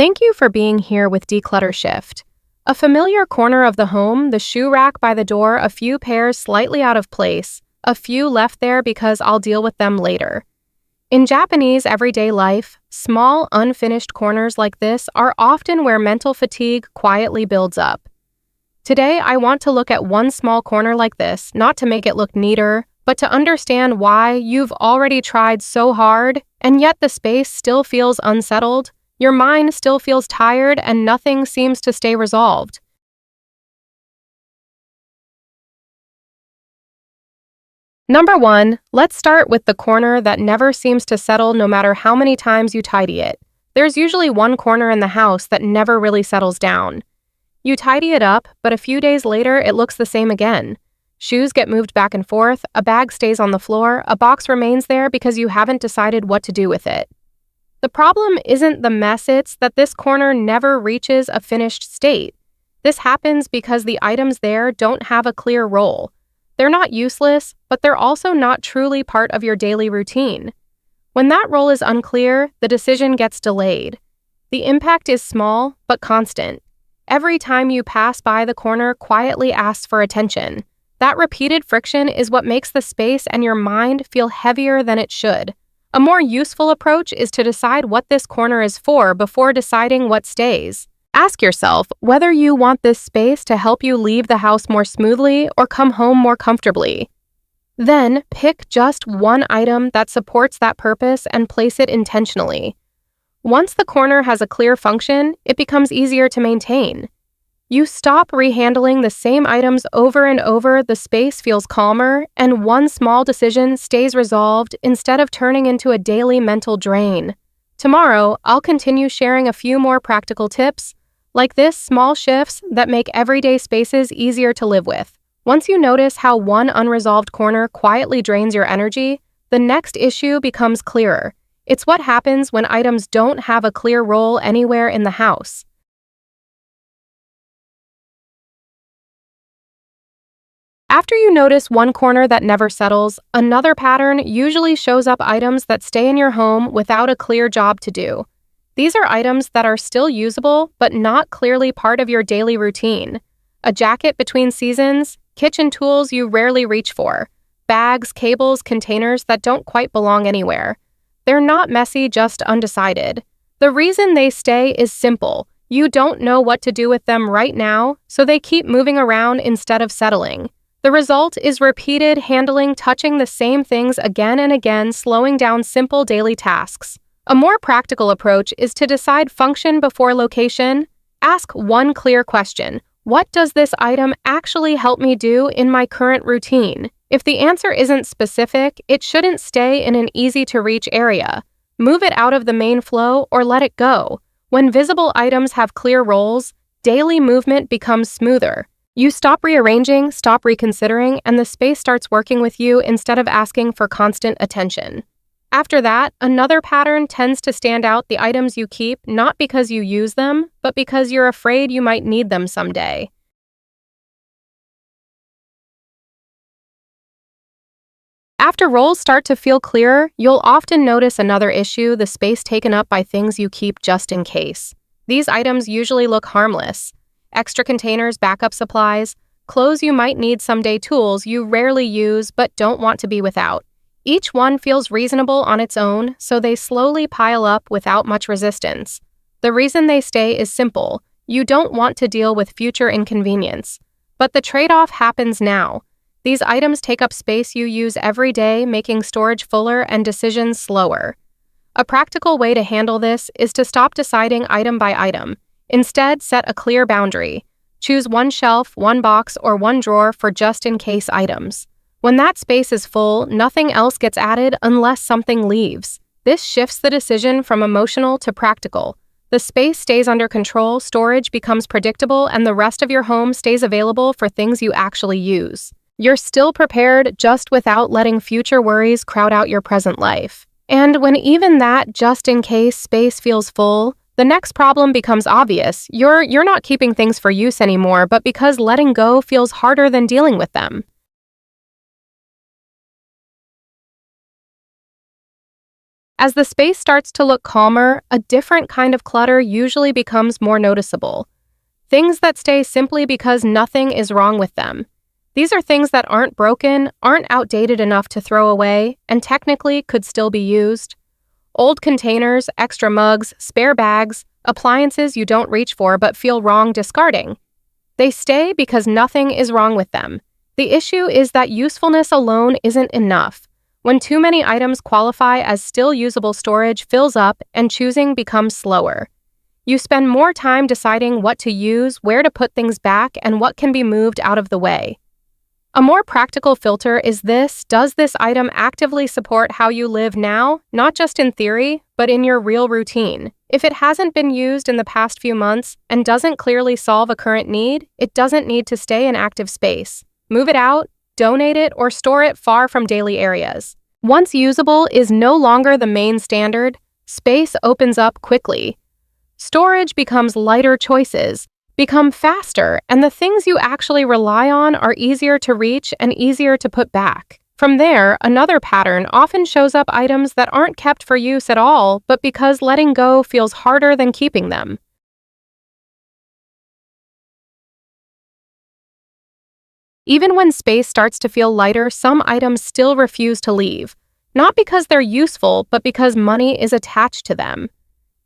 Thank you for being here with Declutter Shift. A familiar corner of the home, the shoe rack by the door, a few pairs slightly out of place, a few left there because I'll deal with them later. In Japanese everyday life, small, unfinished corners like this are often where mental fatigue quietly builds up. Today, I want to look at one small corner like this, not to make it look neater, but to understand why you've already tried so hard, and yet the space still feels unsettled. Your mind still feels tired and nothing seems to stay resolved. Number 1, let's start with the corner that never seems to settle no matter how many times you tidy it. There's usually one corner in the house that never really settles down. You tidy it up, but a few days later it looks the same again. Shoes get moved back and forth, a bag stays on the floor, a box remains there because you haven't decided what to do with it. The problem isn't the mess, it's that this corner never reaches a finished state. This happens because the items there don't have a clear role. They're not useless, but they're also not truly part of your daily routine. When that role is unclear, the decision gets delayed. The impact is small, but constant. Every time you pass by the corner quietly asks for attention. That repeated friction is what makes the space and your mind feel heavier than it should. A more useful approach is to decide what this corner is for before deciding what stays. Ask yourself whether you want this space to help you leave the house more smoothly or come home more comfortably. Then, pick just one item that supports that purpose and place it intentionally. Once the corner has a clear function, it becomes easier to maintain. You stop rehandling the same items over and over, the space feels calmer, and one small decision stays resolved instead of turning into a daily mental drain. Tomorrow, I'll continue sharing a few more practical tips, like this, small shifts that make everyday spaces easier to live with. Once you notice how one unresolved corner quietly drains your energy, the next issue becomes clearer. It's what happens when items don't have a clear role anywhere in the house. After you notice one corner that never settles, another pattern usually shows up: items that stay in your home without a clear job to do. These are items that are still usable but not clearly part of your daily routine. A jacket between seasons, kitchen tools you rarely reach for, bags, cables, containers that don't quite belong anywhere. They're not messy, just undecided. The reason they stay is simple. You don't know what to do with them right now, so they keep moving around instead of settling. The result is repeated handling, touching the same things again and again, slowing down simple daily tasks. A more practical approach is to decide function before location. Ask one clear question: what does this item actually help me do in my current routine? If the answer isn't specific, it shouldn't stay in an easy-to-reach area. Move it out of the main flow or let it go. When visible items have clear roles, daily movement becomes smoother. You stop rearranging, stop reconsidering, and the space starts working with you instead of asking for constant attention. After that, another pattern tends to stand out: the items you keep not because you use them, but because you're afraid you might need them someday. After roles start to feel clearer, you'll often notice another issue: the space taken up by things you keep just in case. These items usually look harmless. Extra containers, backup supplies, clothes you might need someday, tools you rarely use but don't want to be without. Each one feels reasonable on its own, so they slowly pile up without much resistance. The reason they stay is simple: you don't want to deal with future inconvenience. But the trade-off happens now. These items take up space you use every day, making storage fuller and decisions slower. A practical way to handle this is to stop deciding item by item. Instead, set a clear boundary. Choose one shelf, one box, or one drawer for just-in-case items. When that space is full, nothing else gets added unless something leaves. This shifts the decision from emotional to practical. The space stays under control, storage becomes predictable, and the rest of your home stays available for things you actually use. You're still prepared, just without letting future worries crowd out your present life. And when even that just-in-case space feels full, the next problem becomes obvious. You're not keeping things for use anymore, but because letting go feels harder than dealing with them. As the space starts to look calmer, a different kind of clutter usually becomes more noticeable. Things that stay simply because nothing is wrong with them. These are things that aren't broken, aren't outdated enough to throw away, and technically could still be used. Old containers, extra mugs, spare bags, appliances you don't reach for but feel wrong discarding. They stay because nothing is wrong with them. The issue is that usefulness alone isn't enough. When too many items qualify as still usable, storage fills up and choosing becomes slower. You spend more time deciding what to use, where to put things back, and what can be moved out of the way. A more practical filter is this: does this item actively support how you live now, not just in theory, but in your real routine? If it hasn't been used in the past few months and doesn't clearly solve a current need, it doesn't need to stay in active space. Move it out, donate it, or store it far from daily areas. Once usable is no longer the main standard, space opens up quickly. Storage becomes lighter choices, become faster, and the things you actually rely on are easier to reach and easier to put back. From there, another pattern often shows up: items that aren't kept for use at all, but because letting go feels harder than keeping them. Even when space starts to feel lighter, some items still refuse to leave, not because they're useful, but because money is attached to them.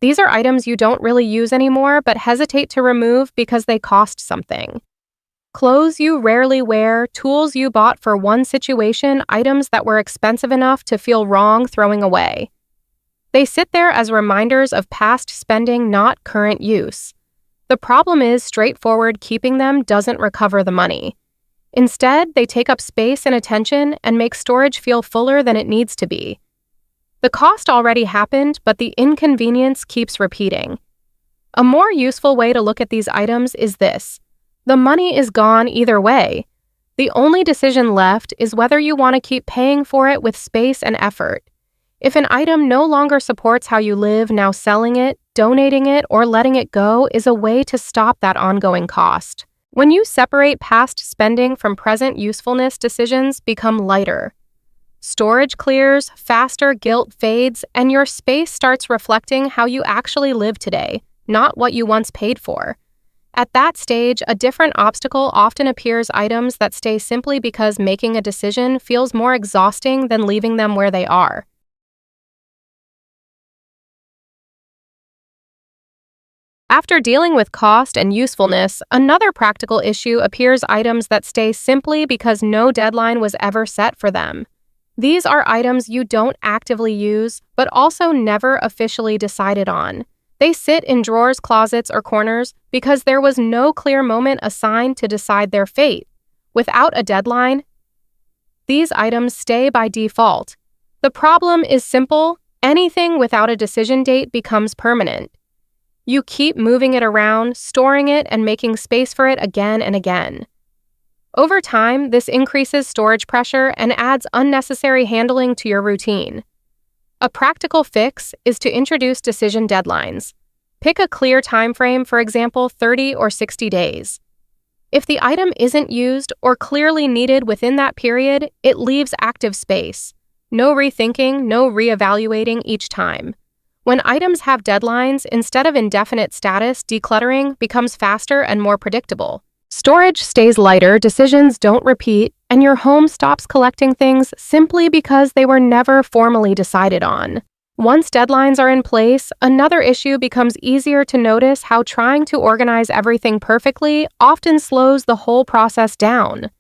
These are items you don't really use anymore but hesitate to remove because they cost something. Clothes you rarely wear, tools you bought for one situation, items that were expensive enough to feel wrong throwing away. They sit there as reminders of past spending, not current use. The problem is, straightforward keeping them doesn't recover the money. Instead, they take up space and attention and make storage feel fuller than it needs to be. The cost already happened, but the inconvenience keeps repeating. A more useful way to look at these items is this: the money is gone either way. The only decision left is whether you want to keep paying for it with space and effort. If an item no longer supports how you live, now selling it, donating it, or letting it go is a way to stop that ongoing cost. When you separate past spending from present usefulness, decisions become lighter. Storage clears, faster, guilt fades, and your space starts reflecting how you actually live today, not what you once paid for. At that stage, a different obstacle often appears: items that stay simply because making a decision feels more exhausting than leaving them where they are. After dealing with cost and usefulness, another practical issue appears: items that stay simply because no deadline was ever set for them. These are items you don't actively use, but also never officially decided on. They sit in drawers, closets, or corners because there was no clear moment assigned to decide their fate. Without a deadline, these items stay by default. The problem is simple: anything without a decision date becomes permanent. You keep moving it around, storing it, and making space for it again and again. Over time, this increases storage pressure and adds unnecessary handling to your routine. A practical fix is to introduce decision deadlines. Pick a clear time frame, for example, 30 or 60 days. If the item isn't used or clearly needed within that period, it leaves active space. No rethinking, no reevaluating each time. When items have deadlines instead of indefinite status, decluttering becomes faster and more predictable. Storage stays lighter, decisions don't repeat, and your home stops collecting things simply because they were never formally decided on. Once deadlines are in place, another issue becomes easier to notice: how trying to organize everything perfectly often slows the whole process down.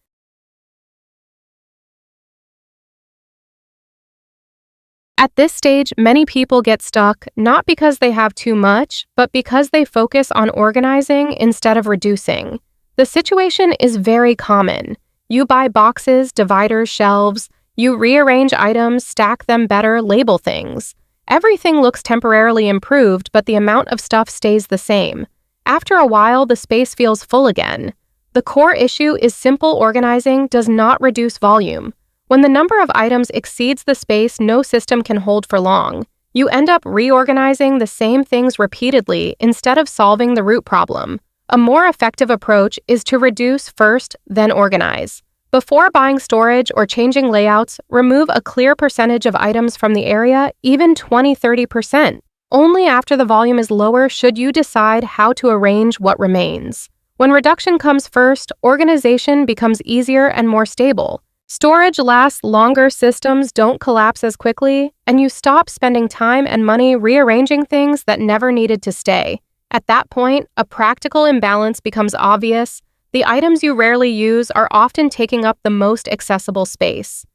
At this stage, many people get stuck not because they have too much, but because they focus on organizing instead of reducing. The situation is very common. You buy boxes, dividers, shelves. You rearrange items, stack them better, label things. Everything looks temporarily improved, but the amount of stuff stays the same. After a while, the space feels full again. The core issue is simple: organizing does not reduce volume. When the number of items exceeds the space no system can hold for long, you end up reorganizing the same things repeatedly instead of solving the root problem. A more effective approach is to reduce first, then organize. Before buying storage or changing layouts, remove a clear percentage of items from the area, even 20–30%. Only after the volume is lower should you decide how to arrange what remains. When reduction comes first, organization becomes easier and more stable. Storage lasts longer, systems don't collapse as quickly, and you stop spending time and money rearranging things that never needed to stay. At that point, a practical imbalance becomes obvious. The items you rarely use are often taking up the most accessible space.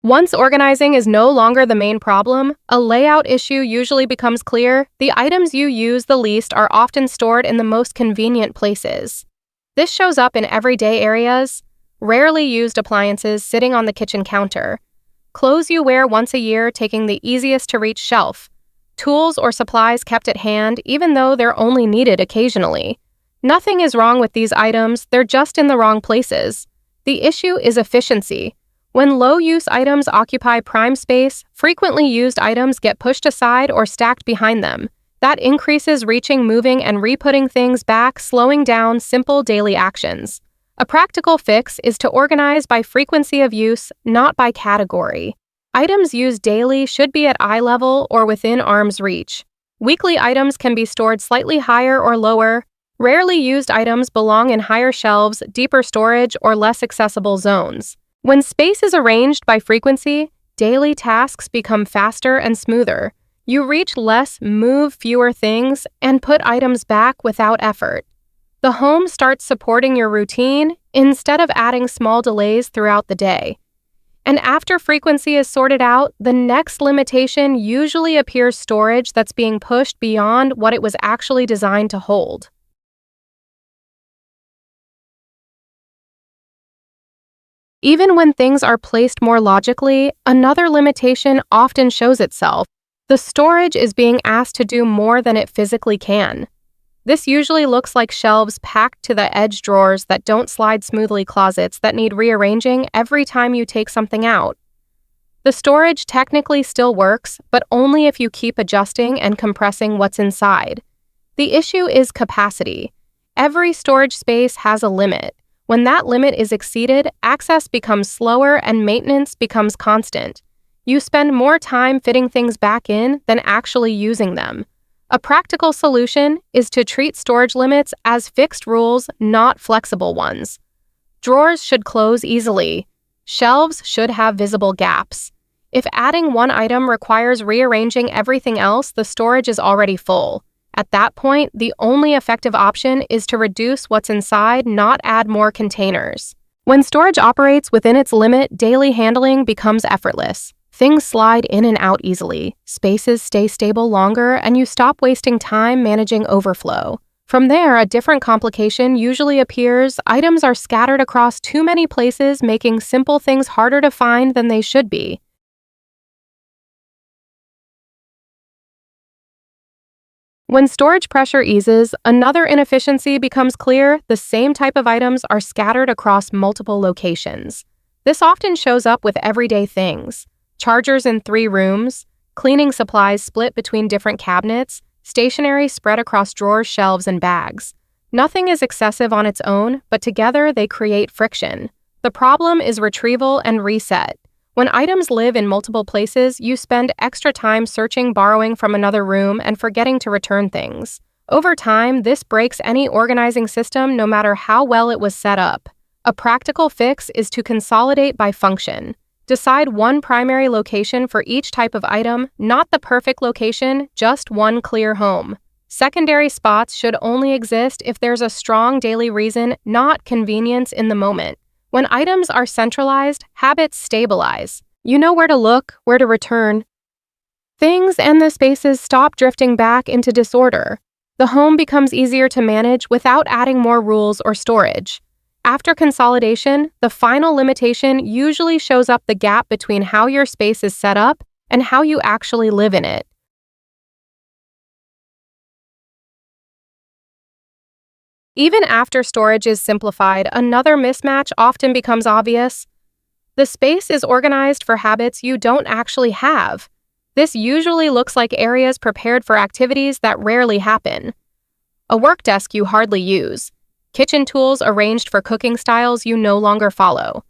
Once organizing is no longer the main problem, a layout issue usually becomes clear. The items you use the least are often stored in the most convenient places. This shows up in everyday areas, rarely used appliances sitting on the kitchen counter, clothes you wear once a year taking the easiest to reach shelf, tools or supplies kept at hand even though they're only needed occasionally. Nothing is wrong with these items, they're just in the wrong places. The issue is efficiency. When low-use items occupy prime space, frequently used items get pushed aside or stacked behind them. That increases reaching, moving, and re-putting things back, slowing down simple daily actions. A practical fix is to organize by frequency of use, not by category. Items used daily should be at eye level or within arm's reach. Weekly items can be stored slightly higher or lower. Rarely used items belong in higher shelves, deeper storage, or less accessible zones. When space is arranged by frequency, daily tasks become faster and smoother. You reach less, move fewer things, and put items back without effort. The home starts supporting your routine instead of adding small delays throughout the day. And after frequency is sorted out, the next limitation usually appears: storage that's being pushed beyond what it was actually designed to hold. Even when things are placed more logically, another limitation often shows itself. The storage is being asked to do more than it physically can. This usually looks like shelves packed to the edge, drawers that don't slide smoothly, closets that need rearranging every time you take something out. The storage technically still works, but only if you keep adjusting and compressing what's inside. The issue is capacity. Every storage space has a limit. When that limit is exceeded, access becomes slower and maintenance becomes constant. You spend more time fitting things back in than actually using them. A practical solution is to treat storage limits as fixed rules, not flexible ones. Drawers should close easily. Shelves should have visible gaps. If adding one item requires rearranging everything else, the storage is already full. At that point, the only effective option is to reduce what's inside, not add more containers. When storage operates within its limit, daily handling becomes effortless. Things slide in and out easily, spaces stay stable longer, and you stop wasting time managing overflow. From there, a different complication usually appears. Items are scattered across too many places, making simple things harder to find than they should be. When storage pressure eases, another inefficiency becomes clear. The same type of items are scattered across multiple locations. This often shows up with everyday things. Chargers in 3 rooms, cleaning supplies split between different cabinets, stationery spread across drawers, shelves, and bags. Nothing is excessive on its own, but together they create friction. The problem is retrieval and reset. When items live in multiple places, you spend extra time searching, borrowing from another room, and forgetting to return things. Over time, this breaks any organizing system, no matter how well it was set up. A practical fix is to consolidate by function. Decide one primary location for each type of item, not the perfect location, just one clear home. Secondary spots should only exist if there's a strong daily reason, not convenience in the moment. When items are centralized, habits stabilize. You know where to look, where to return. Things and the spaces stop drifting back into disorder. The home becomes easier to manage without adding more rules or storage. After consolidation, the final limitation usually shows up: the gap between how your space is set up and how you actually live in it. Even after storage is simplified, another mismatch often becomes obvious. The space is organized for habits you don't actually have. This usually looks like areas prepared for activities that rarely happen. a work desk you hardly use, kitchen tools arranged for cooking styles you no longer follow,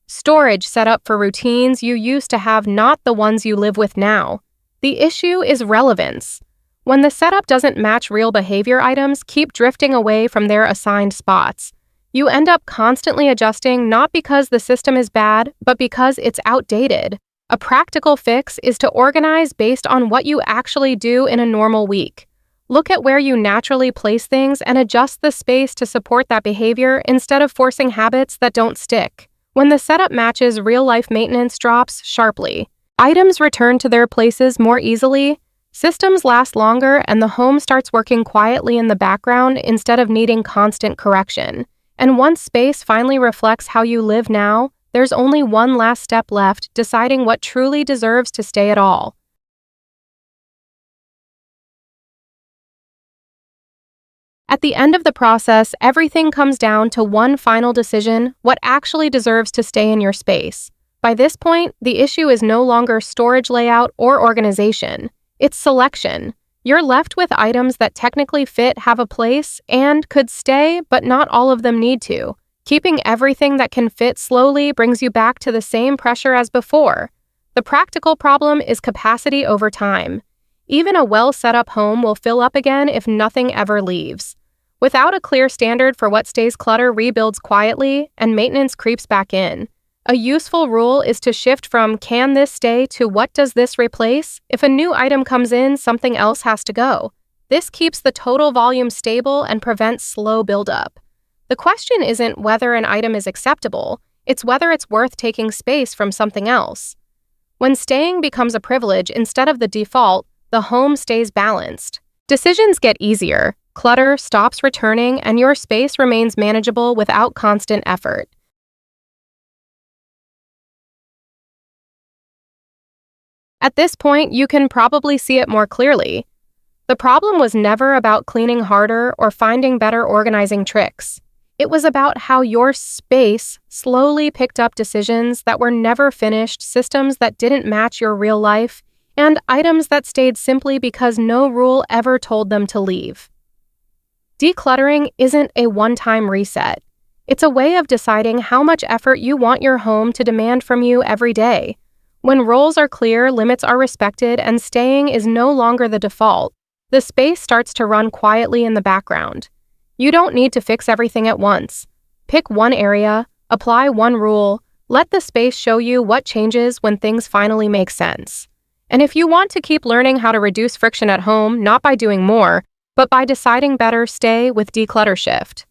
storage set up for routines you used to have, not the ones you live with now. The issue is relevance. When the setup doesn't match real behavior, items keep drifting away from their assigned spots. You end up constantly adjusting, not because the system is bad, but because it's outdated. A practical fix is to organize based on what you actually do in a normal week. Look at where you naturally place things and adjust the space to support that behavior instead of forcing habits that don't stick. When the setup matches real-life, maintenance drops sharply. Items return to their places more easily, systems last longer, and the home starts working quietly in the background instead of needing constant correction. And once space finally reflects how you live now, there's only one last step left: deciding what truly deserves to stay at all. At the end of the process, everything comes down to one final decision: what actually deserves to stay in your space. By this point, the issue is no longer storage layout or organization. It's selection. You're left with items that technically fit, have a place, and could stay, but not all of them need to. Keeping everything that can fit slowly brings you back to the same pressure as before. The practical problem is capacity over time. Even a well-set-up home will fill up again if nothing ever leaves. Without a clear standard for what stays, clutter rebuilds quietly, and maintenance creeps back in. A useful rule is to shift from "can this stay" to "what does this replace?" If a new item comes in, something else has to go. This keeps the total volume stable and prevents slow buildup. The question isn't whether an item is acceptable, it's whether it's worth taking space from something else. When staying becomes a privilege instead of the default, the home stays balanced. Decisions get easier, clutter stops returning, and your space remains manageable without constant effort. At this point, you can probably see it more clearly. The problem was never about cleaning harder or finding better organizing tricks. It was about how your space slowly picked up decisions that were never finished, systems that didn't match your real life, and items that stayed simply because no rule ever told them to leave. Decluttering isn't a one-time reset. It's a way of deciding how much effort you want your home to demand from you every day. When roles are clear, limits are respected, and staying is no longer the default, the space starts to run quietly in the background. You don't need to fix everything at once. Pick one area, apply one rule, let the space show you what changes when things finally make sense. And if you want to keep learning how to reduce friction at home, not by doing more, but by deciding better, stay with Declutter Shift.